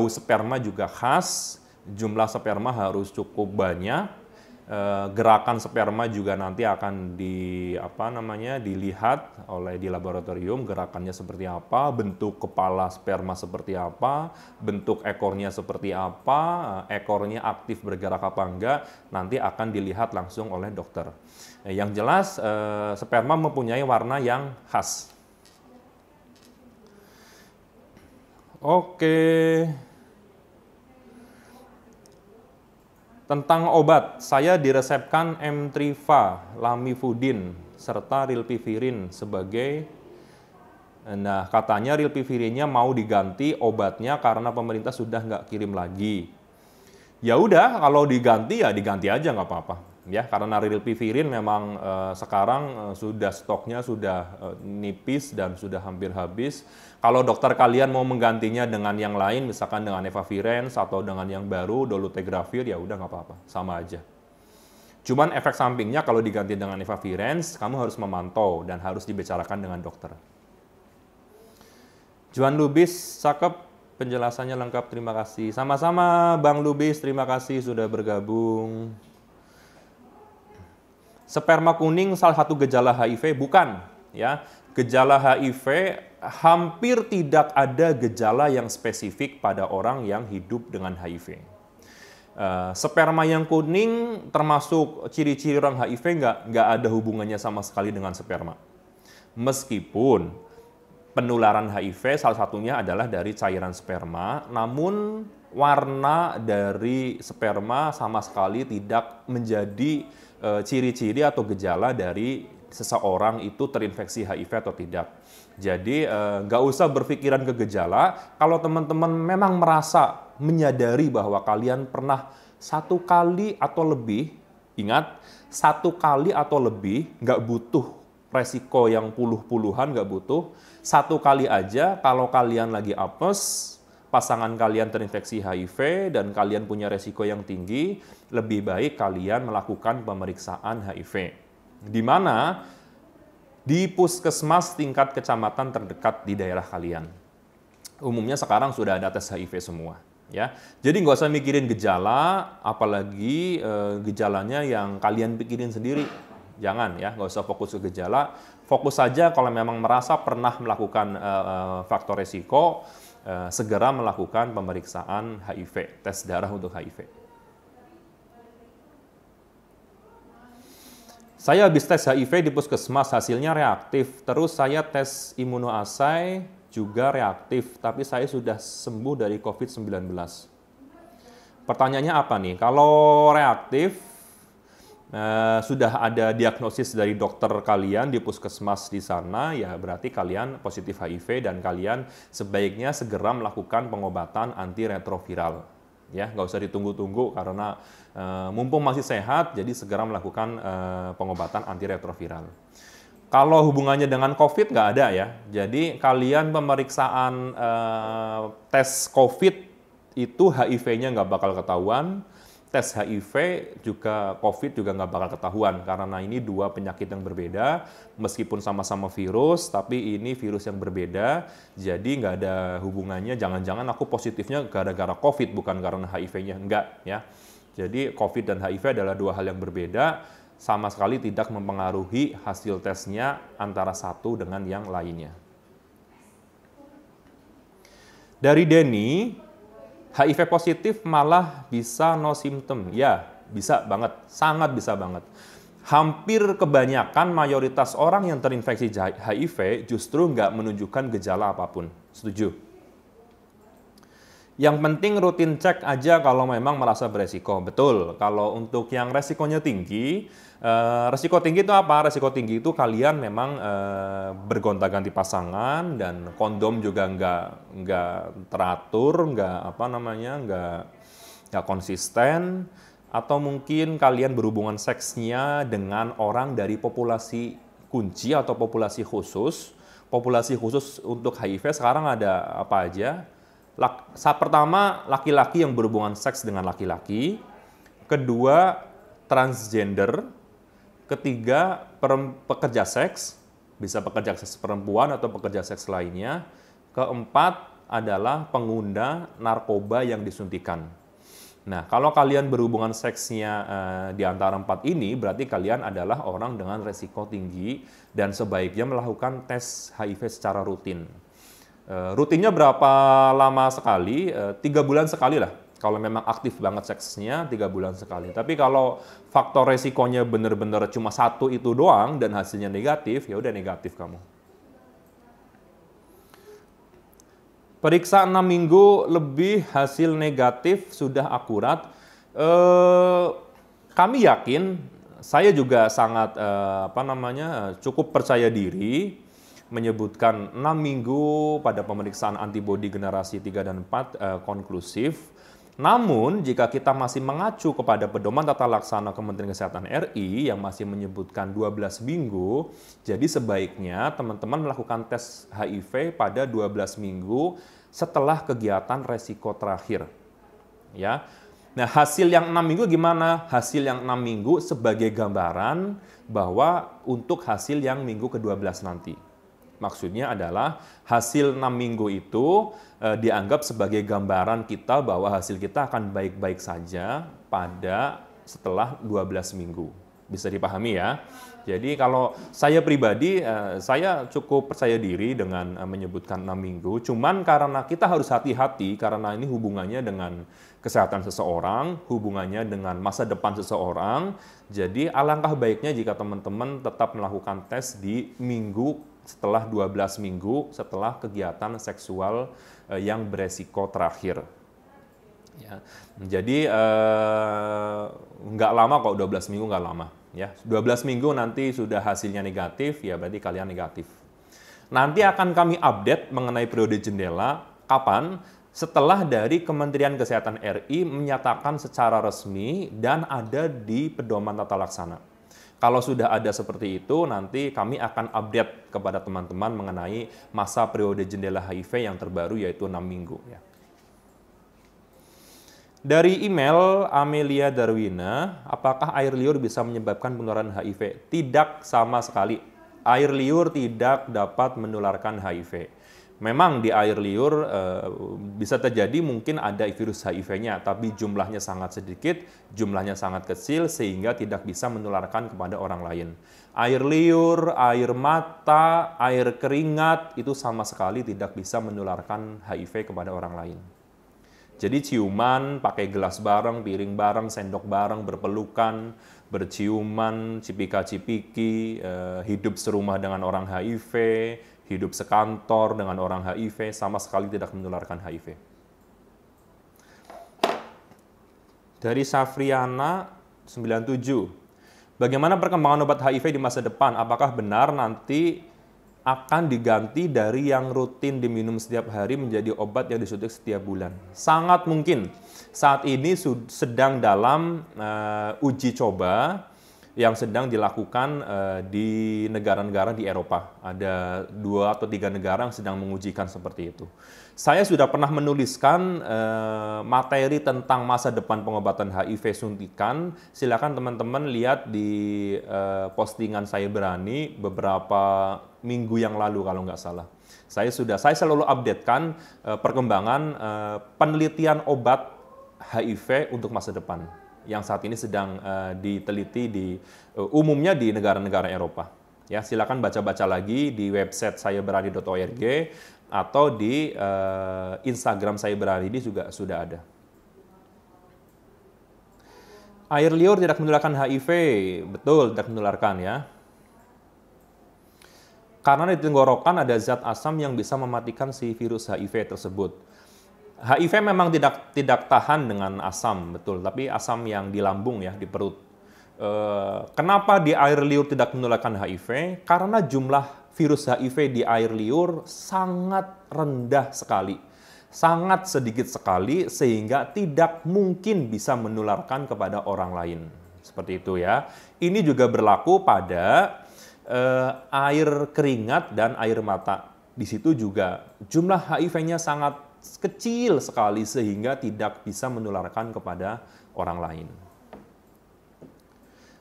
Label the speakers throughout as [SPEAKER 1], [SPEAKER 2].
[SPEAKER 1] sperma juga khas, jumlah sperma harus cukup banyak, gerakan sperma juga nanti akan dilihat oleh di laboratorium, gerakannya seperti apa, bentuk kepala sperma seperti apa, bentuk ekornya seperti apa, ekornya aktif bergerak apa enggak, nanti akan dilihat langsung oleh dokter. Yang jelas sperma mempunyai warna yang khas. Oke. Tentang obat, saya diresepkan Emtriva, Lamivudin, serta Rilpivirin sebagai, nah katanya Rilpivirinnya mau diganti obatnya karena pemerintah sudah nggak kirim lagi. Ya udah, kalau diganti ya diganti aja nggak apa-apa. Ya, karena Rilpivirin memang sekarang sudah stoknya sudah nipis dan sudah hampir habis. Kalau dokter kalian mau menggantinya dengan yang lain, misalkan dengan Efavirenz atau dengan yang baru, dolutegravir, ya udah nggak apa-apa, sama aja. Cuman efek sampingnya kalau diganti dengan Efavirenz, kamu harus memantau dan harus dibicarakan dengan dokter. Juan Lubis, cakep, penjelasannya lengkap, terima kasih. Sama-sama Bang Lubis, terima kasih sudah bergabung. Sperma kuning salah satu gejala HIV? Bukan, ya. Gejala HIV hampir tidak ada gejala yang spesifik pada orang yang hidup dengan HIV. Sperma yang kuning termasuk ciri-ciri orang HIV nggak ada hubungannya sama sekali dengan sperma. Meskipun penularan HIV salah satunya adalah dari cairan sperma, namun warna dari sperma sama sekali tidak menjadi ciri-ciri atau gejala dari seseorang itu terinfeksi HIV atau tidak. Jadi nggak usah berpikiran ke gejala. Kalau teman-teman memang merasa menyadari bahwa kalian pernah satu kali atau lebih, ingat, satu kali atau lebih, nggak butuh resiko yang puluh-puluhan, nggak butuh. Satu kali aja kalau kalian lagi apes, pasangan kalian terinfeksi HIV dan kalian punya resiko yang tinggi, lebih baik kalian melakukan pemeriksaan HIV. Di mana di puskesmas tingkat kecamatan terdekat di daerah kalian. Umumnya sekarang sudah ada tes HIV semua. Ya, jadi nggak usah mikirin gejala, apalagi gejalanya yang kalian pikirin sendiri. Jangan ya, nggak usah fokus ke gejala. Fokus saja kalau memang merasa pernah melakukan faktor resiko, segera melakukan pemeriksaan HIV, tes darah untuk HIV. Saya habis tes HIV di puskesmas, hasilnya reaktif. Terus saya tes imunoassay juga reaktif, tapi saya sudah sembuh dari COVID-19. Pertanyaannya apa nih? Kalau reaktif, sudah ada diagnosis dari dokter kalian di puskesmas di sana, ya berarti kalian positif HIV dan kalian sebaiknya segera melakukan pengobatan antiretroviral. Ya, nggak usah ditunggu-tunggu karena mumpung masih sehat, jadi segera melakukan pengobatan antiretroviral. Kalau hubungannya dengan COVID nggak ada ya, jadi kalian pemeriksaan tes COVID itu HIV-nya nggak bakal ketahuan, tes HIV juga COVID juga nggak bakal ketahuan karena ini dua penyakit yang berbeda, meskipun sama-sama virus, tapi ini virus yang berbeda, jadi nggak ada hubungannya. Jangan-jangan aku positifnya gara-gara COVID bukan karena HIV-nya, enggak ya. Jadi COVID dan HIV adalah dua hal yang berbeda, sama sekali tidak mempengaruhi hasil tesnya antara satu dengan yang lainnya. Dari Denny, HIV positif malah bisa no symptom. Ya, bisa banget, sangat bisa banget. Hampir kebanyakan mayoritas orang yang terinfeksi HIV justru nggak menunjukkan gejala apapun. Setuju? Yang penting rutin cek aja kalau memang merasa beresiko. Betul, kalau untuk yang resikonya tinggi, resiko tinggi itu apa? Resiko tinggi itu kalian memang bergonta-ganti pasangan dan kondom juga nggak teratur, nggak konsisten, atau mungkin kalian berhubungan seksnya dengan orang dari populasi kunci atau populasi khusus. Populasi khusus untuk HIV sekarang ada apa aja? Pertama, laki-laki yang berhubungan seks dengan laki-laki. Kedua, transgender. Ketiga, pekerja seks. Bisa pekerja seks perempuan atau pekerja seks lainnya. Keempat, adalah pengguna narkoba yang disuntikan. Nah, kalau kalian berhubungan seksnya di antara 4 ini, berarti kalian adalah orang dengan resiko tinggi dan sebaiknya melakukan tes HIV secara rutin. Rutinnya berapa lama sekali? 3 bulan sekali lah. Kalau memang aktif banget seksnya, 3 bulan sekali. Tapi kalau faktor resikonya benar-benar cuma 1 itu doang dan hasilnya negatif, ya udah negatif kamu. Periksa 6 minggu lebih hasil negatif sudah akurat. Kami yakin, saya juga sangat cukup percaya diri menyebutkan 6 minggu pada pemeriksaan antibodi generasi 3 dan 4 konklusif. Namun, jika kita masih mengacu kepada pedoman tata laksana Kementerian Kesehatan RI yang masih menyebutkan 12 minggu, jadi sebaiknya teman-teman melakukan tes HIV pada 12 minggu setelah kegiatan resiko terakhir. Ya. Nah, hasil yang 6 minggu gimana? Hasil yang 6 minggu sebagai gambaran bahwa untuk hasil yang minggu ke-12 nanti. Maksudnya adalah hasil 6 minggu itu dianggap sebagai gambaran kita bahwa hasil kita akan baik-baik saja pada setelah 12 minggu. Bisa dipahami ya? Jadi kalau saya pribadi, saya cukup percaya diri dengan menyebutkan 6 minggu. Cuman karena kita harus hati-hati, karena ini hubungannya dengan kesehatan seseorang, hubungannya dengan masa depan seseorang. Jadi alangkah baiknya jika teman-teman tetap melakukan tes di minggu setelah 12 minggu setelah kegiatan seksual yang beresiko terakhir. Ya. Jadi nggak lama kok, 12 minggu nggak lama. Ya. 12 minggu nanti sudah hasilnya negatif, ya berarti kalian negatif. Nanti akan kami update mengenai periode jendela, kapan? Setelah dari Kementerian Kesehatan RI menyatakan secara resmi dan ada di pedoman tata laksana. Kalau sudah ada seperti itu, nanti kami akan update kepada teman-teman mengenai masa periode jendela HIV yang terbaru, yaitu 6 minggu. Ya. Dari email Amelia Darwina, apakah air liur bisa menyebabkan penularan HIV? Tidak sama sekali. Air liur tidak dapat menularkan HIV. Memang di air liur bisa terjadi mungkin ada virus HIV-nya, tapi jumlahnya sangat sedikit, jumlahnya sangat kecil, sehingga tidak bisa menularkan kepada orang lain. Air liur, air mata, air keringat, itu sama sekali tidak bisa menularkan HIV kepada orang lain. Jadi ciuman, pakai gelas bareng, piring bareng, sendok bareng, berpelukan, berciuman, cipika-cipiki, hidup serumah dengan orang HIV, hidup sekantor dengan orang HIV, sama sekali tidak menularkan HIV. Dari Safriana 97, bagaimana perkembangan obat HIV di masa depan? Apakah benar nanti akan diganti dari yang rutin diminum setiap hari menjadi obat yang disuntik setiap bulan? Sangat mungkin. Saat ini sedang dalam uji coba yang sedang dilakukan di negara-negara di Eropa. Ada 2 atau 3 negara yang sedang mengujikan seperti itu. Saya sudah pernah menuliskan materi tentang masa depan pengobatan HIV suntikan. Silakan teman-teman lihat di postingan saya berani beberapa minggu yang lalu kalau nggak salah. Saya selalu updatekan perkembangan penelitian obat HIV untuk masa depan yang saat ini sedang diteliti umumnya di negara-negara Eropa. Ya, silakan baca-baca lagi di website sayaberani.org atau di Instagram saya berani ini juga sudah ada. Air liur tidak menularkan HIV, betul tidak menularkan ya. Karena di tenggorokan ada zat asam yang bisa mematikan si virus HIV tersebut. HIV memang tidak tahan dengan asam, betul, tapi asam yang di lambung ya, di perut. Kenapa di air liur tidak menularkan HIV? Karena jumlah virus HIV di air liur sangat rendah sekali. Sangat sedikit sekali sehingga tidak mungkin bisa menularkan kepada orang lain. Seperti itu ya. Ini juga berlaku pada air keringat dan air mata. Di situ juga jumlah HIV-nya sangat kecil sekali sehingga tidak bisa menularkan kepada orang lain.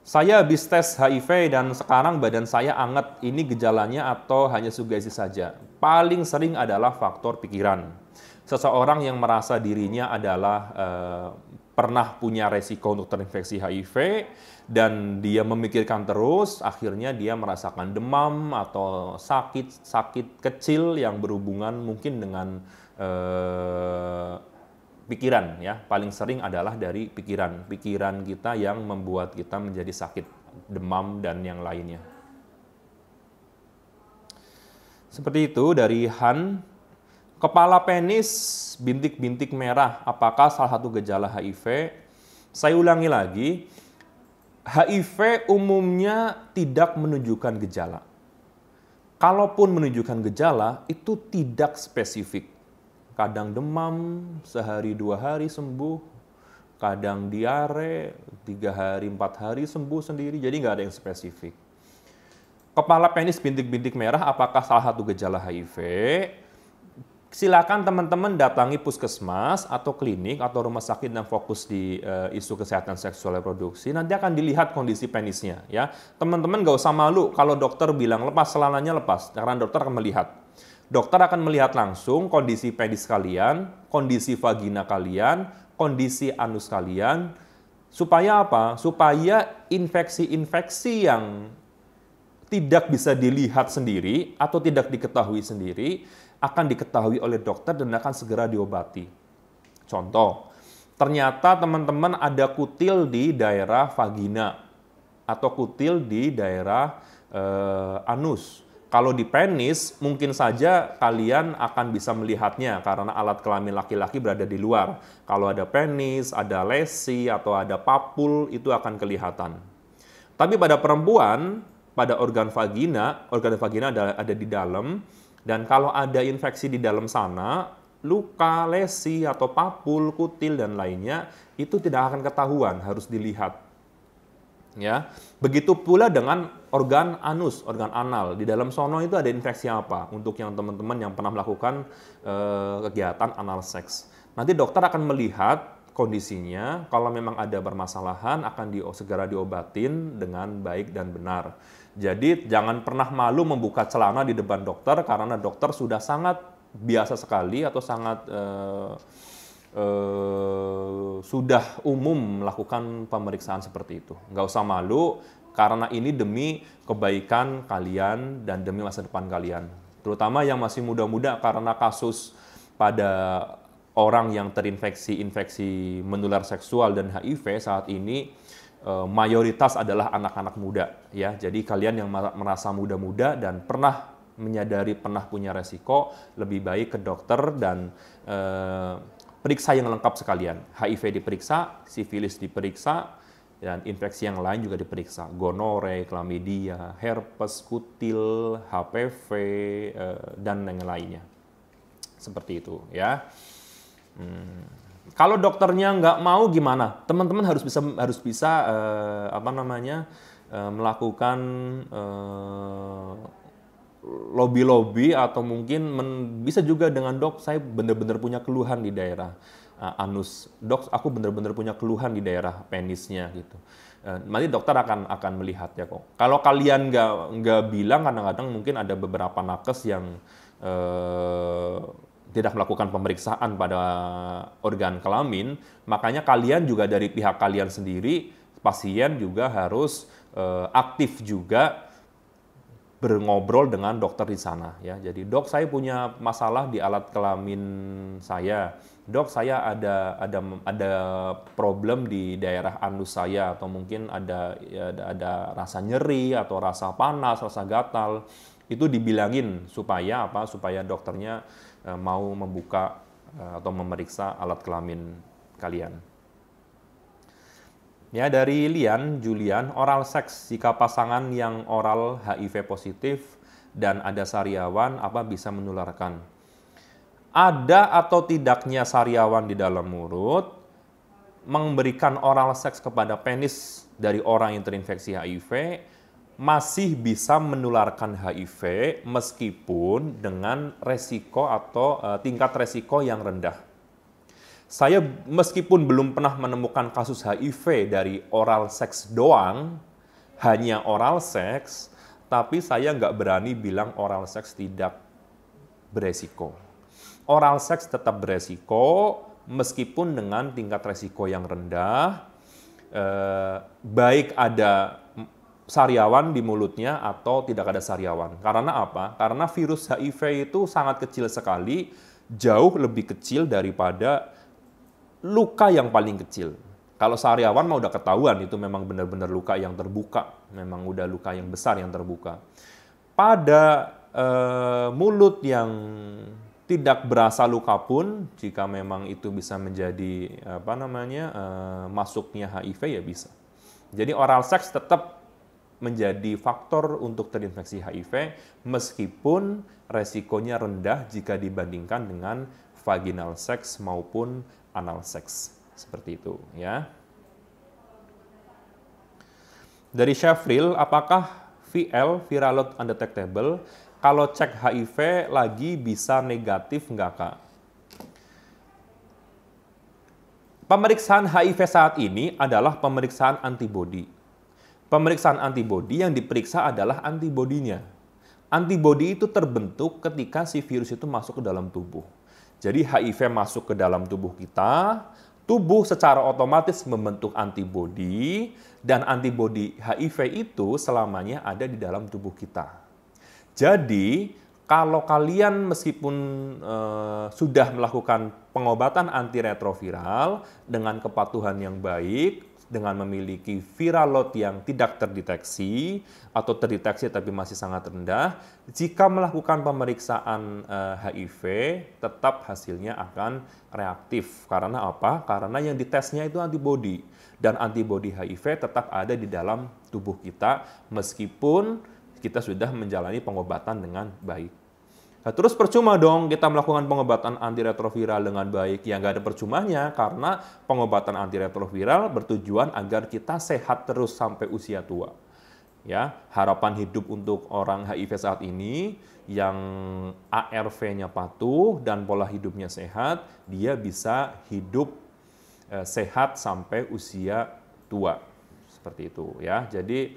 [SPEAKER 1] Saya habis tes HIV dan sekarang badan saya anget. Ini gejalanya atau hanya sugesti saja? Paling sering adalah faktor pikiran. seseorang yang merasa dirinya adalah pernah punya resiko untuk terinfeksi HIV dan dia memikirkan terus, akhirnya dia merasakan demam atau sakit kecil yang berhubungan mungkin dengan pikiran, ya. Paling sering adalah dari pikiran kita yang membuat kita menjadi sakit, demam dan yang lainnya. Seperti itu dari Han. Kepala penis, bintik-bintik merah, apakah salah satu gejala HIV? Saya ulangi lagi, HIV umumnya tidak menunjukkan gejala. Kalaupun menunjukkan gejala, itu tidak spesifik. Kadang demam, sehari 2 hari sembuh, kadang diare, 3 hari 4 hari sembuh sendiri, jadi nggak ada yang spesifik. Kepala penis bintik-bintik merah, apakah salah satu gejala HIV? Silakan teman-teman datangi puskesmas atau klinik atau rumah sakit yang fokus di isu kesehatan seksual reproduksi. Nanti akan dilihat kondisi penisnya, ya. Teman-teman nggak usah malu kalau dokter bilang lepas celananya, lepas, karena dokter akan melihat. Dokter akan melihat langsung kondisi penis kalian, kondisi vagina kalian, kondisi anus kalian. Supaya apa? Supaya infeksi-infeksi yang tidak bisa dilihat sendiri atau tidak diketahui sendiri akan diketahui oleh dokter dan akan segera diobati. Contoh, ternyata teman-teman ada kutil di daerah vagina atau kutil di daerah anus. Kalau di penis, mungkin saja kalian akan bisa melihatnya karena alat kelamin laki-laki berada di luar. Kalau ada penis, ada lesi, atau ada papul, itu akan kelihatan. Tapi pada perempuan, pada organ vagina ada di dalam, dan kalau ada infeksi di dalam sana, luka, lesi, atau papul, kutil, dan lainnya, itu tidak akan ketahuan, harus dilihat. Ya, begitu pula dengan organ anus, organ anal. Di dalam sono itu ada infeksi apa? Untuk yang teman-teman yang pernah melakukan kegiatan anal seks. Nanti dokter akan melihat kondisinya, kalau memang ada permasalahan akan segera diobatin dengan baik dan benar. Jadi jangan pernah malu membuka celana di depan dokter karena dokter sudah sangat biasa sekali atau sangat sudah umum melakukan pemeriksaan seperti itu. Nggak usah malu karena ini demi kebaikan kalian dan demi masa depan kalian. Terutama yang masih muda-muda karena kasus pada orang yang terinfeksi infeksi menular seksual dan HIV saat ini mayoritas adalah anak-anak muda, ya. Jadi kalian yang merasa muda-muda dan pernah menyadari pernah punya resiko, lebih baik ke dokter dan periksa yang lengkap sekalian. HIV diperiksa, sifilis diperiksa, dan infeksi yang lain juga diperiksa. Gonore, chlamydia, herpes, kutil, HPV, dan yang lainnya. Seperti itu, ya. Kalau dokternya nggak mau gimana? Teman-teman harus bisa melakukan lobby atau mungkin bisa juga dengan dok, saya benar-benar punya keluhan di daerah anus. Dok, aku benar-benar punya keluhan di daerah penisnya gitu. Nanti dokter akan melihatnya kok. Kalau kalian nggak bilang, kadang-kadang mungkin ada beberapa nakes yang tidak melakukan pemeriksaan pada organ kelamin, makanya kalian juga dari pihak kalian sendiri, pasien juga harus aktif juga berngobrol dengan dokter di sana, ya. Jadi dok, saya punya masalah di alat kelamin saya. Dok, saya ada problem di daerah anus saya, atau mungkin ada rasa nyeri atau rasa panas, rasa gatal. Itu dibilangin supaya apa? Supaya dokternya mau membuka atau memeriksa alat kelamin kalian. Ya, dari Julian, oral seks jika pasangan yang oral HIV positif dan ada sariawan, apa bisa menularkan? Ada atau tidaknya sariawan di dalam mulut memberikan oral seks kepada penis dari orang yang terinfeksi HIV masih bisa menularkan HIV meskipun dengan resiko atau tingkat resiko yang rendah. Saya meskipun belum pernah menemukan kasus HIV dari oral seks doang, hanya oral seks, tapi saya nggak berani bilang oral seks tidak beresiko. oral seks tetap beresiko meskipun dengan tingkat resiko yang rendah, baik ada sariawan di mulutnya atau tidak ada sariawan. Karena apa? Karena virus HIV itu sangat kecil sekali, jauh lebih kecil daripada luka yang paling kecil. Kalau sariawan mah udah ketahuan, itu memang benar-benar luka yang terbuka, memang udah luka yang besar yang terbuka. Pada mulut yang tidak berasa luka pun, jika memang itu bisa menjadi masuknya HIV ya bisa. Jadi oral seks tetap menjadi faktor untuk terinfeksi HIV meskipun resikonya rendah jika dibandingkan dengan vaginal seks maupun anal seks. Seperti itu ya. Dari Sheffield, apakah VL, viral load undetectable, kalau cek HIV lagi bisa negatif nggak, Kak? Pemeriksaan HIV saat ini adalah pemeriksaan antibodi. Pemeriksaan antibodi yang diperiksa adalah antibodinya. Antibodi itu terbentuk ketika si virus itu masuk ke dalam tubuh. Jadi HIV masuk ke dalam tubuh kita, tubuh secara otomatis membentuk antibodi, dan antibodi HIV itu selamanya ada di dalam tubuh kita. Jadi, kalau kalian meskipun sudah melakukan pengobatan antiretroviral dengan kepatuhan yang baik, dengan memiliki viral load yang tidak terdeteksi atau terdeteksi tapi masih sangat rendah, jika melakukan pemeriksaan HIV, tetap hasilnya akan reaktif. Karena apa? Karena yang ditesnya itu antibodi. Dan antibodi HIV tetap ada di dalam tubuh kita meskipun kita sudah menjalani pengobatan dengan baik. Nah, terus percuma dong kita melakukan pengobatan antiretroviral dengan baik. Ya nggak ada percumanya karena pengobatan antiretroviral bertujuan agar kita sehat terus sampai usia tua. Ya, harapan hidup untuk orang HIV saat ini yang ARV-nya patuh dan pola hidupnya sehat, dia bisa hidup sehat sampai usia tua. Seperti itu ya. Jadi